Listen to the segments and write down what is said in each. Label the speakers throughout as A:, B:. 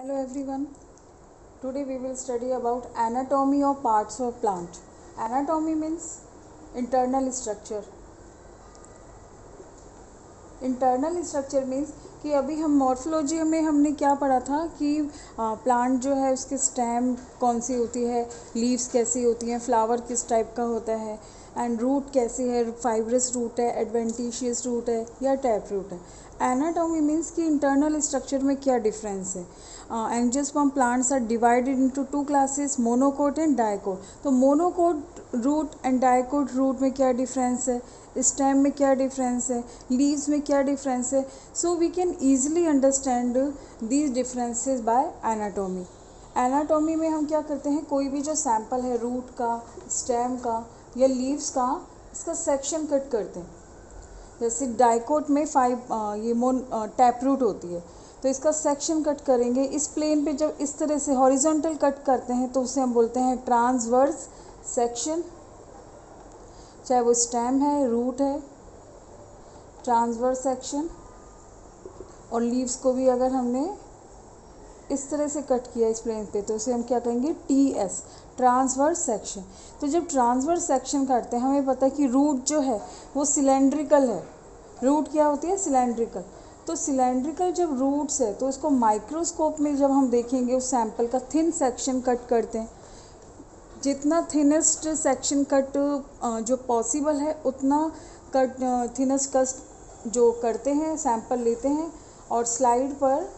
A: Hello everyone. Today we will study about anatomy of parts of plant. Anatomy means internal structure. Internal structure means कि अभी हम morphology में हमने क्या पढ़ा था कि प्लांट जो है उसके स्टेम कौन सी होती है, लीव्स कैसी होती हैं, फ्लावर किस टाइप का होता है, एंड रूट कैसी है, फाइब्रस रूट है, एडवेंटिशियस रूट है या टैप रूट है. एनाटॉमी मीन्स कि इंटरनल स्ट्रक्चर में क्या डिफरेंस है. Angiosperm plants are divided into two classes, monocot and dicot. तो monocot root and dicot root में क्या डिफरेंस है, स्टेम में क्या डिफरेंस है, लीव्स में क्या डिफरेंस है. So we can easily understand these differences by anatomy. Anatomy में हम क्या करते हैं, कोई भी जो सैंपल है रूट का, स्टेम का या लीव्स का, इसका सेक्शन कट करते हैं. जैसे डाइकोट में टैप रूट होती है, तो इसका सेक्शन कट करेंगे. इस प्लेन पे जब इस तरह से हॉरिजॉन्टल कट करते हैं तो उसे हम बोलते हैं ट्रांसवर्स सेक्शन. चाहे वो स्टेम है, रूट है, ट्रांसवर्स सेक्शन. और लीव्स को भी अगर हमने इस तरह से कट किया इस प्लेन पे तो उसे हम क्या कहेंगे, TS, ट्रांसवर्स सेक्शन. तो जब ट्रांसवर्स सेक्शन काटते हैं हमें पता है कि रूट जो है वो सिलेंड्रिकल है. रूट क्या होती है, सिलेंड्रिकल. तो सिलेंड्रिकल जब रूट्स है तो उसको माइक्रोस्कोप में जब हम देखेंगे उस सैंपल का थिन सेक्शन कट करते हैं. जितना थिनेस्ट सेक्शन कट जो पॉसिबल है उतना कट थिनेस्ट कट जो करते हैं, सैंपल लेते हैं और स्लाइड पर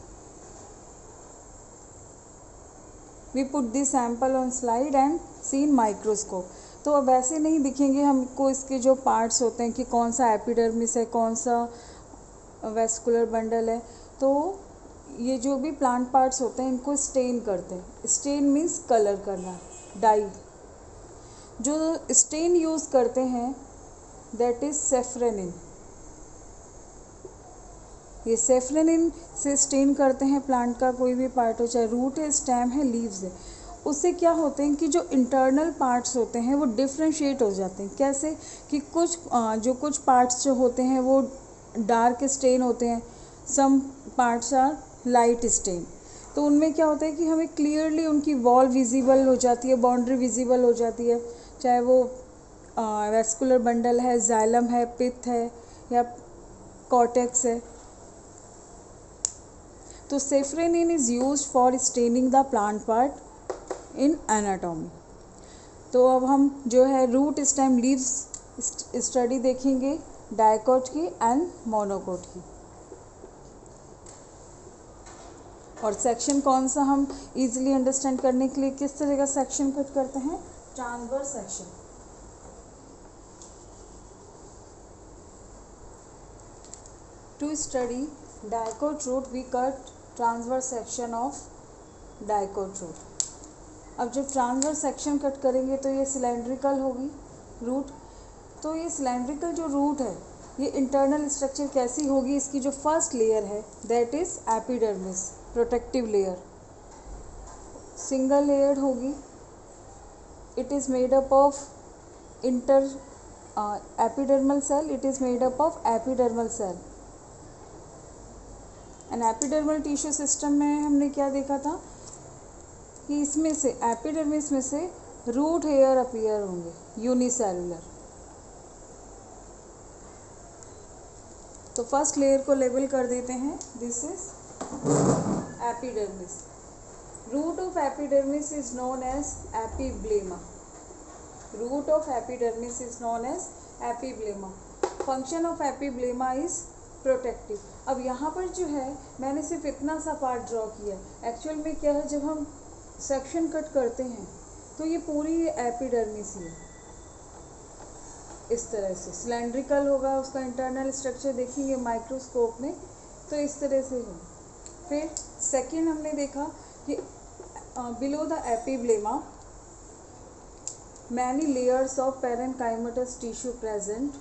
A: we put this sample on slide and see in microscope. तो अब वैसे नहीं दिखेंगे हमको इसके जो पार्ट्स होते हैं कि कौन सा एपिडर्मिस है, कौन सा वेस्कुलर बंडल है. तो ये जो भी प्लांट पार्ट्स होते हैं इनको स्टेन करते हैं. स्टेन मीन्स कलर करना, डाई. जो स्टेन यूज़ करते हैं दैट इज़ सेफ्रेनिन. ये सेफ्रेनिन से स्टेन करते हैं प्लांट का कोई भी पार्ट हो, चाहे रूट है, स्टेम है, लीव्स है. उससे क्या होते हैं कि जो इंटरनल पार्ट्स होते हैं वो डिफ्रेंशिएट हो जाते हैं. कैसे कि कुछ पार्ट्स जो होते हैं वो डार्क स्टेन होते हैं, some parts are light stain. तो उनमें क्या होता है कि हमें क्लियरली उनकी वॉल विजिबल हो जाती है, बाउंड्री विजिबल हो जाती है. चाहे वो वेस्कुलर बंडल है, जाइलम है, पिथ है या कॉर्टेक्स है. तो safranin is used for staining the plant part in anatomy. तो अब हम जो है रूट, स्टेम, लीव्स स्टडी देखेंगे, डाइकोट की एंड मोनोकोट की. और सेक्शन कौन सा हम इजीली अंडरस्टैंड करने के लिए किस तरह का सेक्शन कट करते हैं, transverse section. To study dicot root we cut transverse section of dicot root. अब जब ट्रांसवर्स सेक्शन कट करेंगे तो ये सिलेंड्रिकल होगी रूट. तो ये सिलेंड्रिकल जो रूट है ये इंटरनल स्ट्रक्चर कैसी होगी, इसकी जो फर्स्ट लेयर है that is epidermis, protective layer, single layered होगी. It is made up of epidermal cell. It is made up of epidermal cell. And epidermal tissue system में हमने क्या देखा था कि इसमें से एपिडर्मिस में से रूट हेयर अपीयर होंगे, यूनिसेलुलर. तो फर्स्ट लेयर को लेबल कर देते हैं, this is epidermis. Root of epidermis is known as epiblema. Root of epidermis is known as epiblema. Function of epiblema is protective. अब यहाँ पर जो है मैंने सिर्फ इतना सा पार्ट ड्रॉ किया. एक्चुअल में क्या है, जब हम सेक्शन कट करते हैं तो ये पूरी एपिडर्मिस ही है. इस तरह से सिलेंड्रिकल होगा उसका इंटरनल स्ट्रक्चर. देखेंगे माइक्रोस्कोप में तो इस तरह से है. फिर सेकेंड हमने देखा कि below the epiblema many layers of parenchymatous tissue present,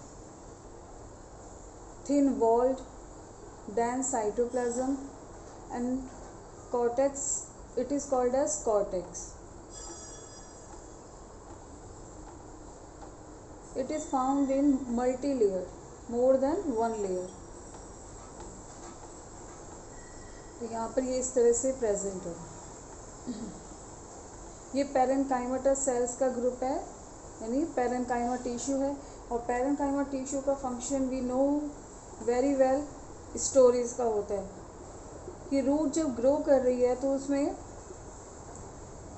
A: thin walled, dense cytoplasm and cortex. It is called as cortex. It is found in multi-layer, more than one layer. तो यहाँ पर ये इस तरह से प्रेजेंट है। ये पैरेन्काइमा सेल्स का ग्रुप है, यानी पैरेन्काइमा टिश्यू है। और पैरेन्काइमा टिश्यू का function we know very well, storage का होता है कि रूट जब ग्रो कर रही है तो उसमें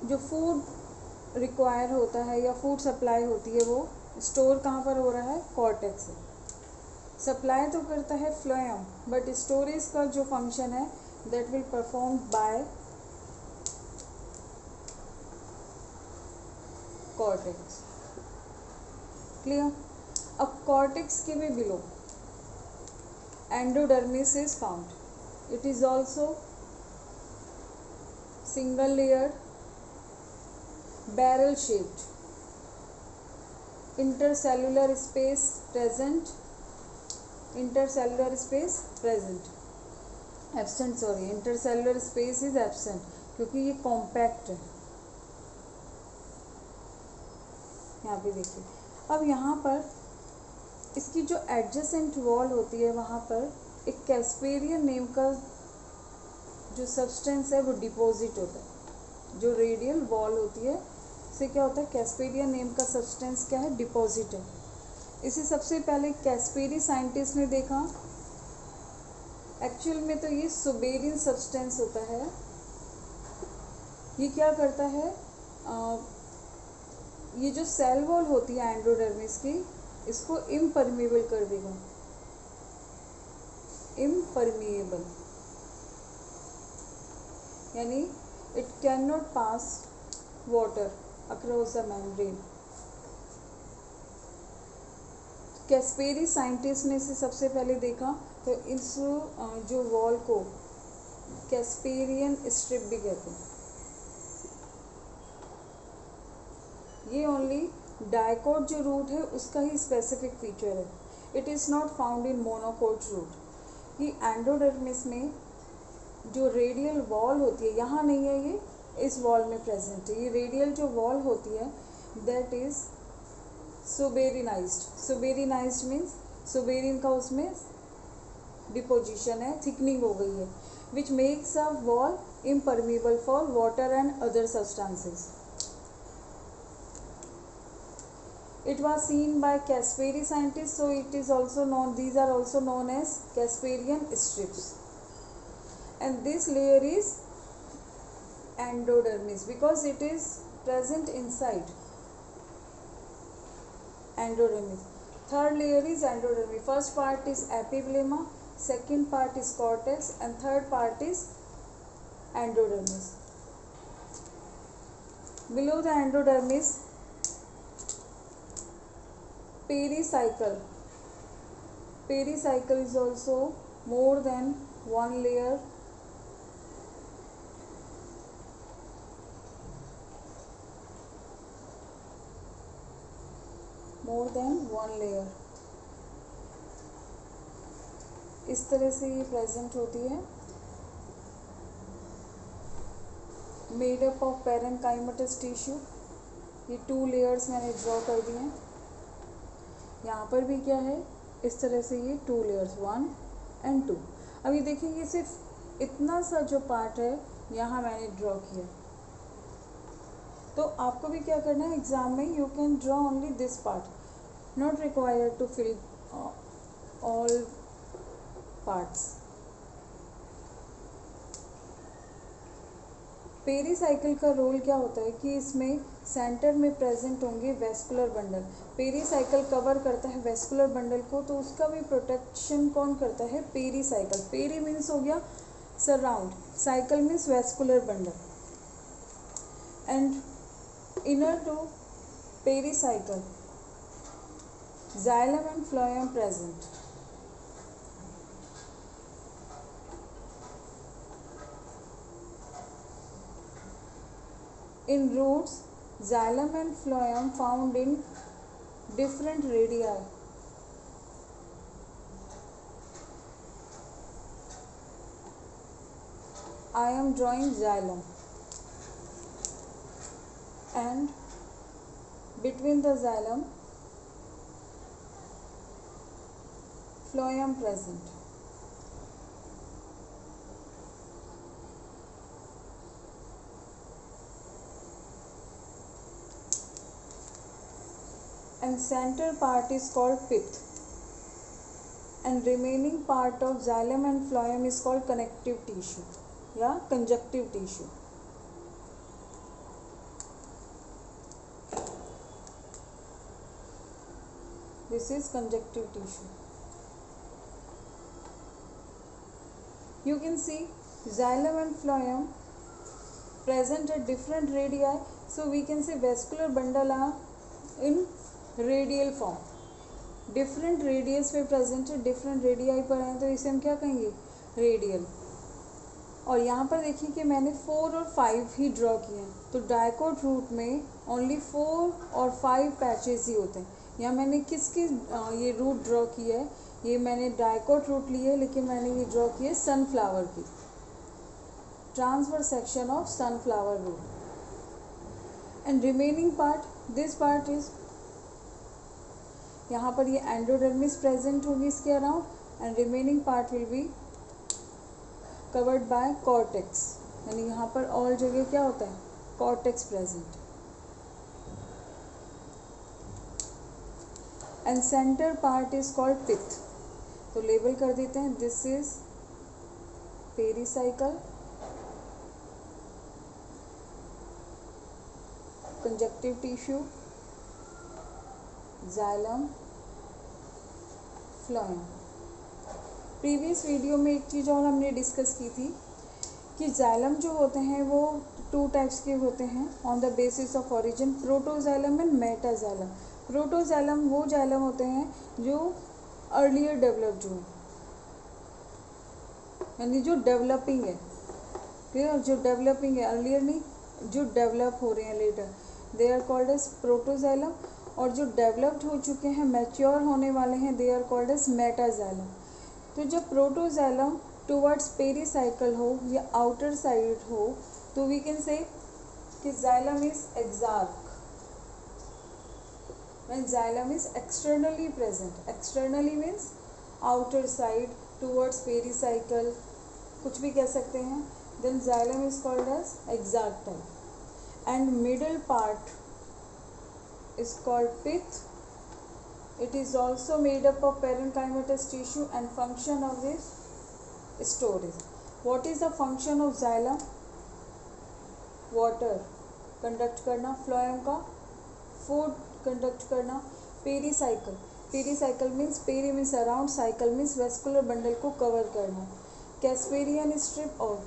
A: जो फूड रिक्वायर होता है या फूड सप्लाई होती है वो स्टोर कहाँ पर हो रहा है, कॉर्टेक्स से। सप्लाई तो करता है फ्लोएम, बट स्टोरेज का जो फंक्शन है that will perform by cortex. Clear? अब कॉर्टेक्स के भी below endodermis is found. It is also single layer, barrel shaped, intercellular space present, intercellular space present, absent, sorry, intercellular space is absent क्योंकि ये compact है। यहाँ पे देखिए, अब यहाँ पर इसकी जो एडजेसेंट वॉल होती है वहाँ पर एक कैस्पेरियन नेम का जो सब्सटेंस है वो डिपॉजिट होता है। जो रेडियल वॉल होती है से क्या होता है, कैस्पेरियन नेम का सब्सटेंस क्या है, डिपॉजिट है। इसे सबसे पहले कैस्पेरी साइंटिस्ट ने देखा। एक्चुअल में तो ये सुबेरिन सब्सटेंस होता है। ये क्या करता है, ये जो सेल वॉल होती है एंडोडर्मिस की, इसको इम्परमिएबल कर देगा। इम्परमिएबल यानी it can not pass water across the membrane. Caspary scientist ने इसे सबसे पहले देखा तो इस जो वॉल को कैस्पेरियन स्ट्रिप भी कहते हैं। ये ओनली डाइकोट जो रूट है उसका ही स्पेसिफिक फीचर है। It is not found in monocot root. ये एंडोडर्मिस में जो रेडियल वॉल होती है यहाँ नहीं है, ये इस वॉल में प्रेजेंट है। ये रेडियल जो वॉल होती है दैट इज सुबेरिनाइज्ड। सुबेरिनाइज्ड मीन्स सुबेरिन का उसमें डिपोजिशन है, थिकनिंग हो गई है, which makes a wall impermeable for water and other substances. It was seen by Caspary scientists, so it is also known, these are also known as Casparian strips. And this layer is endodermis because it is present inside endodermis. Third layer is endodermis. First part is epiblema, second part is cortex, and third part is endodermis. Below the endodermis, pericycle. Pericycle is also more than one layer. More than one layer. इस तरह से ये present होती है। Made up of parenchymatous tissue. ये 2 layers मैंने draw कर दिए हैं। यहाँ पर भी क्या है, इस तरह से ये 2 लेयर्स 1 and 2। अब ये देखिए, ये सिर्फ इतना सा जो पार्ट है यहाँ मैंने ड्रॉ किया। तो आपको भी क्या करना है एग्जाम में, you can draw only this part, not required to fill all parts. Pericycle का रोल क्या होता है कि इसमें सेंटर में प्रेजेंट होंगे वेस्कुलर बंडल। पेरीसाइकिल कवर करता है वेस्कुलर बंडल को, तो उसका भी प्रोटेक्शन कौन करता है, पेरीसाइकिल। पेरी मीन्स हो गया surround, cycle means vascular bundle. And inner to pericycle xylem and phloem present. In roots, xylem and phloem found in different radii. I am drawing xylem, and between the xylem, phloem present. and center part is called pith, and remaining part of xylem and phloem is called connective tissue या conjunctive tissue. This is conjunctive tissue. You can see xylem and phloem present at different radii, so we can say vascular bundle are in radial form. Different radius पे present है, different radii पर हैं, तो इसे हम क्या कहेंगे, radial. और यहाँ पर देखिए कि मैंने 4 और 5 ही ड्रॉ किए हैं, तो डाइकोट रूट में ओनली 4 और 5 पैचेस ही होते हैं. यहाँ मैंने किसकी ये रूट ड्रॉ की है, ये मैंने डाइकोट रूट ली है, लेकिन मैंने ये ड्रॉ की है सनफ्लावर की, transverse section of sunflower root. And remaining part, this part is, यहाँ पर ये एंडोडर्मिस प्रेजेंट होगी इसके around, and remaining part will be covered by cortex. यानी यहाँ पर ऑल जगह क्या होता है, cortex present. And centre part is called pith. तो लेबल कर देते हैं, this is pericycle, conjunctive tissue, xylem, phloem. Previous video में एक चीज़ और हमने डिस्कस की थी कि जाइलम जो होते हैं वो 2 टाइप्स के होते हैं on the basis of origin, protoxylem and metaxylem. Protoxylem वो जाइलम होते हैं जो अर्लियर डेवलप्ड हुए, यानी जो डेवलपिंग है, क्लियर, जो डेवलपिंग है, अर्लियर नहीं, जो डेवलप हो रहे हैं later, they are called as protoxylem. और जो डेवलप्ड हो चुके हैं, मैच्योर होने वाले हैं, they are called as metaxylem. तो जब प्रोटोजाइलम टुवर्ड्स पेरिसाइकल हो या आउटर साइड हो, तो वी कैन से कि xylem is exarch. When xylem is externally present, externally means outer side towards pericycle, कुछ भी कह सकते हैं, then xylem is called as exarch type. And middle part is called pith. It is also made up of parenchymatous tissue and function of this storage. What is the function of xylem? Water conduct करना, phloem का food conduct करना, pericycle, pericycle means peri means around, cycle means vascular bundle को cover करना, Casparian strip और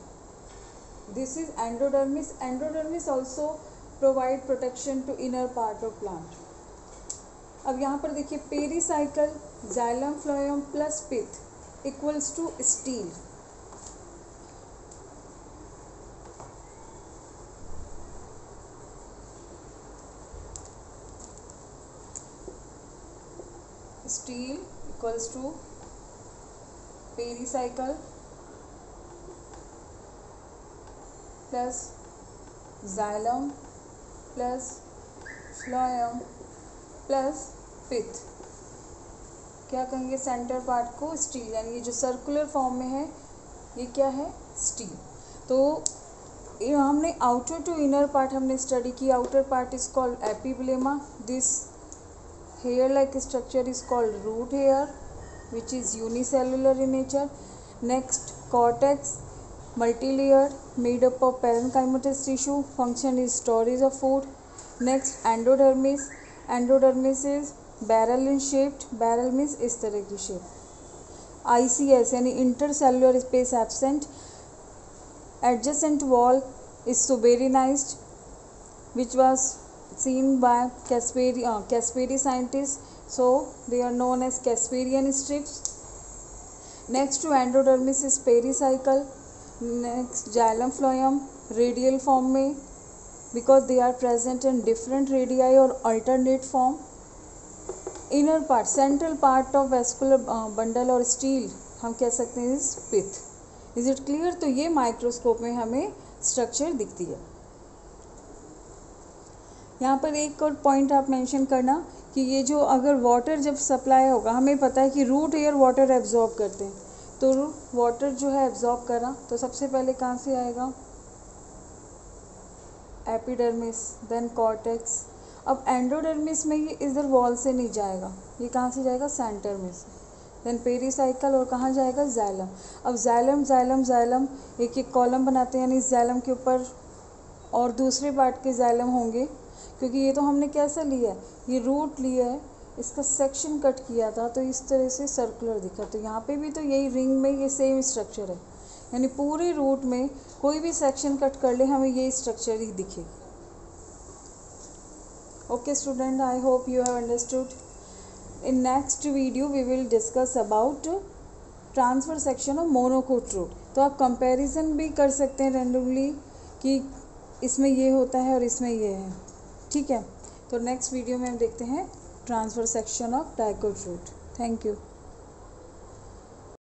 A: this is endodermis. Endodermis also provide protection to inner part of plant. अब यहाँ पर देखिए, pericycle, xylem, phloem plus pith equals to stele. Stele equals to pericycle plus xylem plus phloem plus pith. क्या कहेंगे, centre part को steel, यानी ये जो सर्कुलर फॉर्म में है ये क्या है, स्टील. तो ये हमने आउटर टू इनर पार्ट हमने स्टडी की. Outer part is called epiblema. This hair like structure is called root hair which is unicellular in nature. Next cortex, multi-layered, made up of parenchymatous tissue, function is storage of food. Next endodermis, endodermis is barrel in shaped, barrel means इस तरह की shape. ICS यानी intercellular space absent. Adjacent wall is suberinized, which was seen by Caspari scientists, so they are known as Casparian strips. Next to endodermis is pericycle. Next xylem, phloem radial form में, because they are present in different radii और alternate form. Inner part, central part of vascular bundle और stele हम कह सकते हैं is pith. Is it clear? तो ये microscope में हमें स्ट्रक्चर दिखती है. यहाँ पर एक और पॉइंट आप मेंशन करना कि ये जो अगर वाटर जब सप्लाई होगा, हमें पता है कि रूट एयर वाटर एब्जॉर्ब करते हैं, तो वाटर जो है एब्जॉर्ब करा तो सबसे पहले कहाँ से आएगा, एपिडर्मिस, देन कॉर्टेक्स. अब एंडोडर्मिस में ये इधर वॉल से नहीं जाएगा, ये कहाँ से जाएगा, सेंटर में से। देन पेरीसाइकल और कहाँ जाएगा, जाइलम। अब जाइलम जाइलम जाइलम एक एक कॉलम बनाते हैं, यानी जाइलम के ऊपर और दूसरे पार्ट के जाइलम होंगे, क्योंकि ये तो हमने कैसा लिया है, ये रूट लिया है, इसका सेक्शन कट किया था तो इस तरह से सर्कुलर दिखा। तो यहाँ पे भी तो यही रिंग में ये सेम स्ट्रक्चर है, यानी पूरे रूट में कोई भी सेक्शन कट कर ले हमें ये स्ट्रक्चर ही दिखेगी। Okay student, I hope you have understood. In next video we will discuss about transfer section of monocot root. तो आप कंपैरिजन भी कर सकते हैं रेंडमली कि इसमें ये होता है और इसमें ये है, ठीक है। तो नेक्स्ट वीडियो में हम देखते हैं transfer section of dicot root. Thank you.